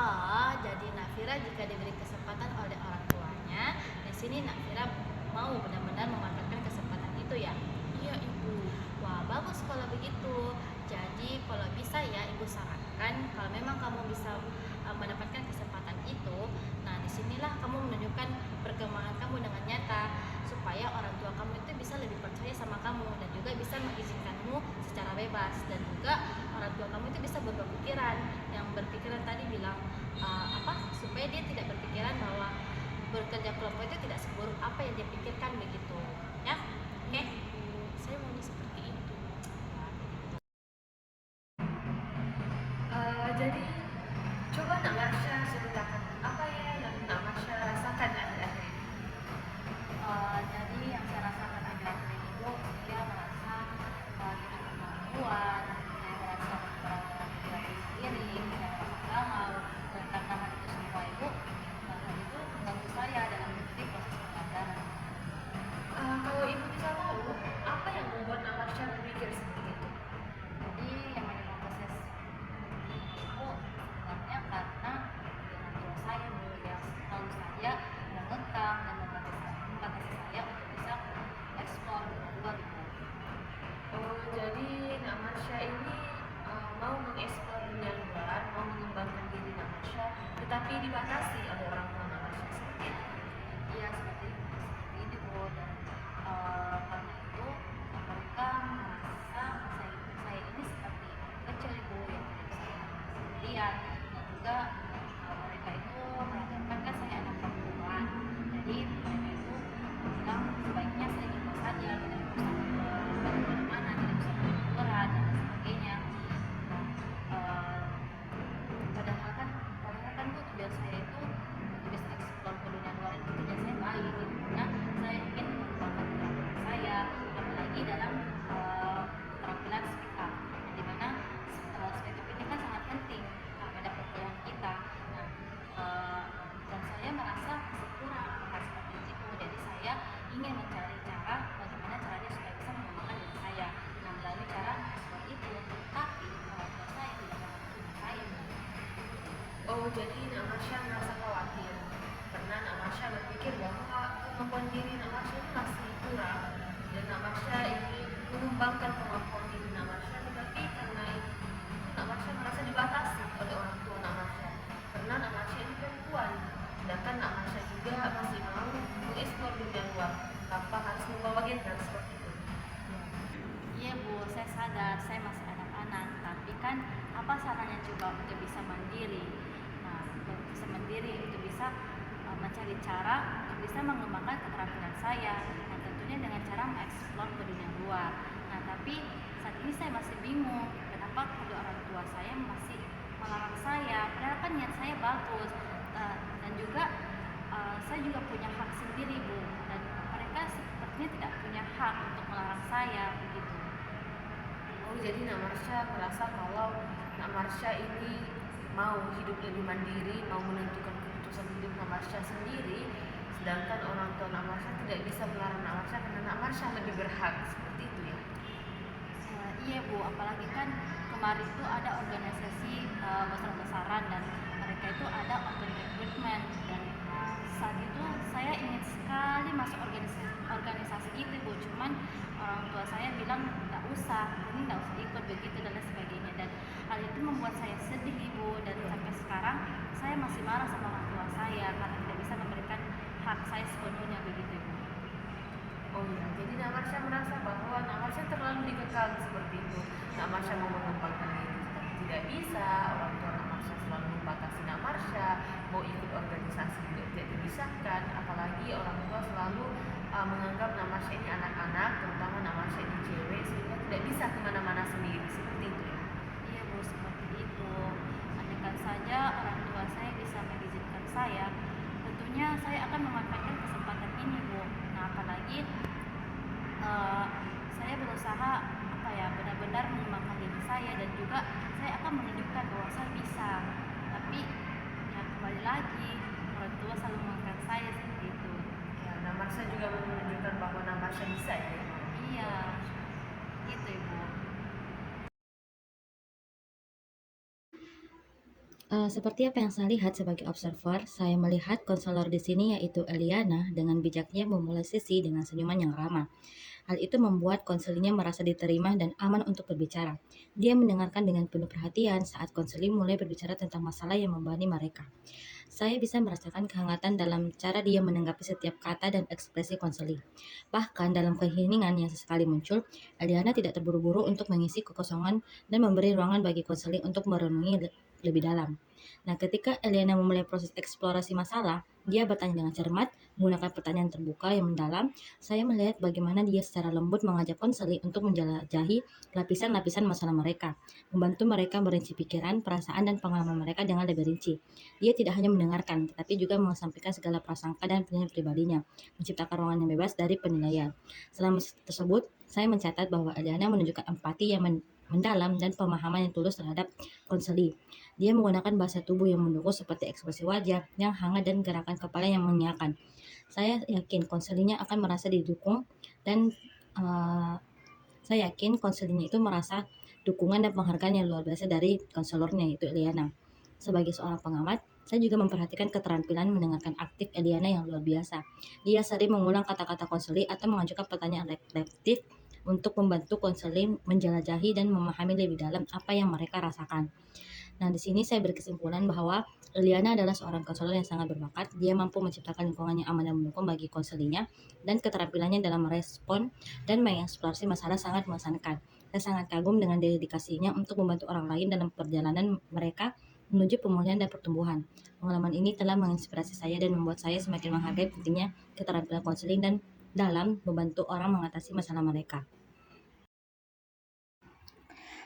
Oh, jadi Nafira jika diberi kesempatan oleh orang tuanya, di sini Nafira mau benar-benar memanfaatkan kesempatan itu ya. Iya, Ibu. Wah, bagus kalau begitu. Jadi, kalau bisa ya Ibu sarankan kalau memang kamu bisa mendapatkan kesempatan itu, nah disinilah kamu menunjukkan perkembangan kamu dengan nyata supaya orang tua kamu itu bisa lebih percaya sama kamu dan juga bisa mengizinkanmu secara bebas dan juga orang tua kamu itu bisa berubah pikiran yang berpikiran tadi bilang supaya dia tidak berpikiran bahwa bekerja kelompok itu tidak seburuk apa yang dia pikirkan begitu ya. Oke. Iya, Ibu. Saya maunya seperti itu. Jadi coba Nak Marsha ceritakan apa ya yang Nak Marsha rasakan akhir-akhir ini. Jadi yang saya rasakan akhir-akhir ini Bu, saya merasa hidup kemampuan, saya merasa berani sendiri, saya merasa galau, dan karena hal itu semua Ibu, hal itu mengganggu saya dalam mengikuti proses pembelajaran. Kalau Ibu bisa tahu, apa yang membuat Nak Marsha berpikir seperti itu? Jadi yang menyebabkan proses itu sebenarnya karena dengan tua saya Bu, yang selalu saja mengekang dan membatasi saya untuk bisa eksplor dengan luar Ibu. Oh, jadi Nak Marsha ini mau mengeksplor dunia luar, mau mengembangkan diri Nak Marsha, tetapi dibatasi oleh orang tua Nak Marsha seperti itu. Iya seperti itu Bu, dan karena itu mereka merasa saya ini seperti kecil Ibu yang tidak bisa mengurus sendirian dan juga mereka itu menganggapkan kan saya anak perempuan, jadi mereka itu bilang sebaiknya saya diam saja, tidak usah kemana-mana, tidak usah berperan dan lain sebagainya. Nah, eh, padahal kan Bu tujuan saya itu bisa eksplor ke dunia luar itu tujuan saya baik gitu, karena saya ingin mengembangkan keterampilan saya apalagi dalam keterampilan speak up yang dimana speak up ini kan sangat penting pada perkuliahan kita. Nah, eh, dan saya merasa masih kurang hal seperti itu, jadi saya ingin mencari cara bagaimana caranya supaya bisa mengembangkan diri saya, nah melalui cara eksplor itu, tapi orang tua saya tidak mendukung saya. Oh, jadi Nak Marsha merasa khawatir karena Nak Marsha berpikir bahwa kemampuan diri Nak Marsha ini masih kurang dan Nak Marsha ingin mengembangkan kemampuan diri Nak Marsha, tetapi karena itu Nak Marsha merasa dibatasi oleh orang tua Nak Marsha karena Nak Marsha ini perempuan, sedangkan Nak Marsha juga masih mau mengeksplor dunia luar tanpa harus membawa gender seperti itu. Iya Bu, saya sadar saya masih anak-anak, tapi kan apa salahnya coba untuk bisa mandiri. Nah, untuk bisa mandiri, untuk bisa mencari cara untuk bisa mengembangkan keterampilan saya, dan tentunya dengan cara mengeksplor ke dunia luar. Nah, tapi saat ini saya masih bingung, kenapa kedua orang tua saya masih melarang saya, padahal kan niat saya bagus. Dan juga saya juga punya hak sendiri Bu, dan mereka sepertinya tidak punya hak untuk melarang saya begitu. Oh, jadi Nak Marsha merasa kalau Nak Marsha ini mau hidup lebih mandiri, mau menentukan keputusan hidup Nak Marsha sendiri, sedangkan orang tua Nak Marsha tidak bisa melarang Nak Marsha karena Nak Marsha lebih berhak, seperti itu ya. Iya Bu, apalagi kan kemarin itu ada organisasi besar-besaran dan mereka itu ada open recruitment, dan saat itu saya ingin sekali masuk organisasi itu Bu, cuman orang tua saya bilang nggak usah, ini nggak usah ikut begitu dan lain sebagainya, dan hal itu membuat saya sedih Ibu, dan sampai sekarang saya masih marah sama orang tua saya karena tidak bisa memberikan hak saya sepenuhnya begitu Ibu. Oh iya, jadi Nak Marsha merasa bahwa Nak Marsha terlalu dikekang seperti itu. Nak Marsha mau mengembangkan diri, tetapi tidak bisa. Orang tua Nak Marsha selalu membatasi Nak Marsha, mau ikut organisasi juga tidak dibisarkan. Apalagi orang tua selalu menganggap Nak Marsha ini anak-anak, terutama Nak Marsha ini cewek, sehingga tidak bisa kemana-mana sendiri, seperti itu ya. Iya Bu, seperti itu. Andaikan saja orang tua saya bisa mengizinkan saya, tentunya saya akan memanfaatkan kesempatan ini Bu. Nah, apalagi saya berusaha benar-benar mengembangkan diri saya, dan juga saya akan menunjukkan bahwa saya bisa. Tapi ya kembali lagi orang tua selalu mengangkat saya seperti itu. Ya, Nak Marsha juga menunjukkan bahwa Nak Marsha bisa ya. Iya, gitu Ibu. Seperti apa yang saya lihat sebagai observer, saya melihat konselor di sini yaitu Eliana dengan bijaknya memulai sesi dengan senyuman yang ramah. Hal itu membuat konselingnya merasa diterima dan aman untuk berbicara. Dia mendengarkan dengan penuh perhatian saat konseling mulai berbicara tentang masalah yang membebani mereka. Saya bisa merasakan kehangatan dalam cara dia menanggapi setiap kata dan ekspresi konseling. Bahkan dalam keheningan yang sesekali muncul, Eliana tidak terburu-buru untuk mengisi kekosongan dan memberi ruangan bagi konseling untuk merenungi lebih dalam. Nah, ketika Eliana memulai proses eksplorasi masalah, dia bertanya dengan cermat, menggunakan pertanyaan terbuka yang mendalam. Saya melihat bagaimana dia secara lembut mengajak konseling untuk menjelajahi lapisan-lapisan masalah mereka, membantu mereka merinci pikiran, perasaan, dan pengalaman mereka dengan lebih rinci. Dia tidak hanya mendengarkan, tetapi juga mengesampingkan segala prasangka dan penilaian pribadinya, menciptakan ruangan yang bebas dari penilaian. Selama tersebut, saya mencatat bahwa Eliana menunjukkan empati yang mendalam dan pemahaman yang tulus terhadap konseli. Dia menggunakan bahasa tubuh yang mendukung seperti ekspresi wajah yang hangat dan gerakan kepala yang mengiyakan. Saya yakin konselinya akan merasa didukung dan saya yakin konselinya itu merasa dukungan dan penghargaan yang luar biasa dari konselornya yaitu Eliana. Sebagai seorang pengamat, saya juga memperhatikan keterampilan mendengarkan aktif Eliana yang luar biasa. Dia sering mengulang kata-kata konseling atau mengajukan pertanyaan reflektif untuk membantu konseling menjelajahi dan memahami lebih dalam apa yang mereka rasakan. Nah, di sini saya berkesimpulan bahwa Liana adalah seorang konselor yang sangat berbakat. Dia mampu menciptakan lingkungan yang aman dan mendukung bagi konselinya, dan keterampilannya dalam merespon dan mengeksplorasi masalah sangat mengesankan. Saya sangat kagum dengan dedikasinya untuk membantu orang lain dalam perjalanan mereka menuju pemulihan dan pertumbuhan. Pengalaman ini telah menginspirasi saya dan membuat saya semakin menghargai pentingnya keterampilan konseling dan dalam membantu orang mengatasi masalah mereka.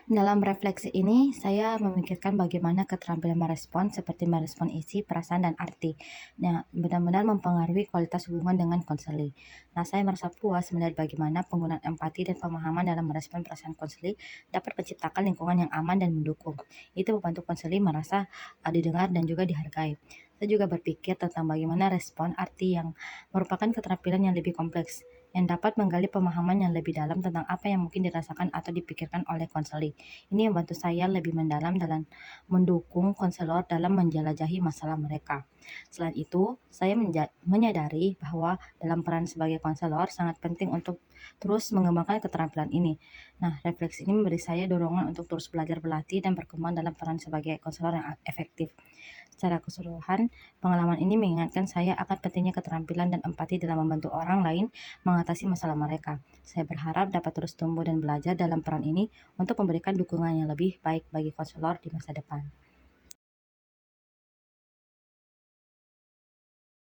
Dalam refleksi ini, saya memikirkan bagaimana keterampilan merespon seperti merespon isi, perasaan, dan arti. Nah, benar-benar mempengaruhi kualitas hubungan dengan konseling. Nah, saya merasa puas melihat bagaimana penggunaan empati dan pemahaman dalam merespon perasaan konseling dapat menciptakan lingkungan yang aman dan mendukung. Itu membantu konseling merasa didengar dan juga dihargai. Saya juga berpikir tentang bagaimana respon arti yang merupakan keterampilan yang lebih kompleks, yang dapat menggali pemahaman yang lebih dalam tentang apa yang mungkin dirasakan atau dipikirkan oleh konseling. Ini membantu saya lebih mendalam dalam mendukung konselor dalam menjelajahi masalah mereka. Selain itu, saya menyadari bahwa dalam peran sebagai konselor sangat penting untuk terus mengembangkan keterampilan ini. Nah, refleksi ini memberi saya dorongan untuk terus belajar, berlatih, dan berkembang dalam peran sebagai konselor yang efektif. Secara keseluruhan, pengalaman ini mengingatkan saya akan pentingnya keterampilan dan empati dalam membantu orang lain mengatasi masalah mereka. Saya berharap dapat terus tumbuh dan belajar dalam peran ini untuk memberikan dukungan yang lebih baik bagi konselor di masa depan.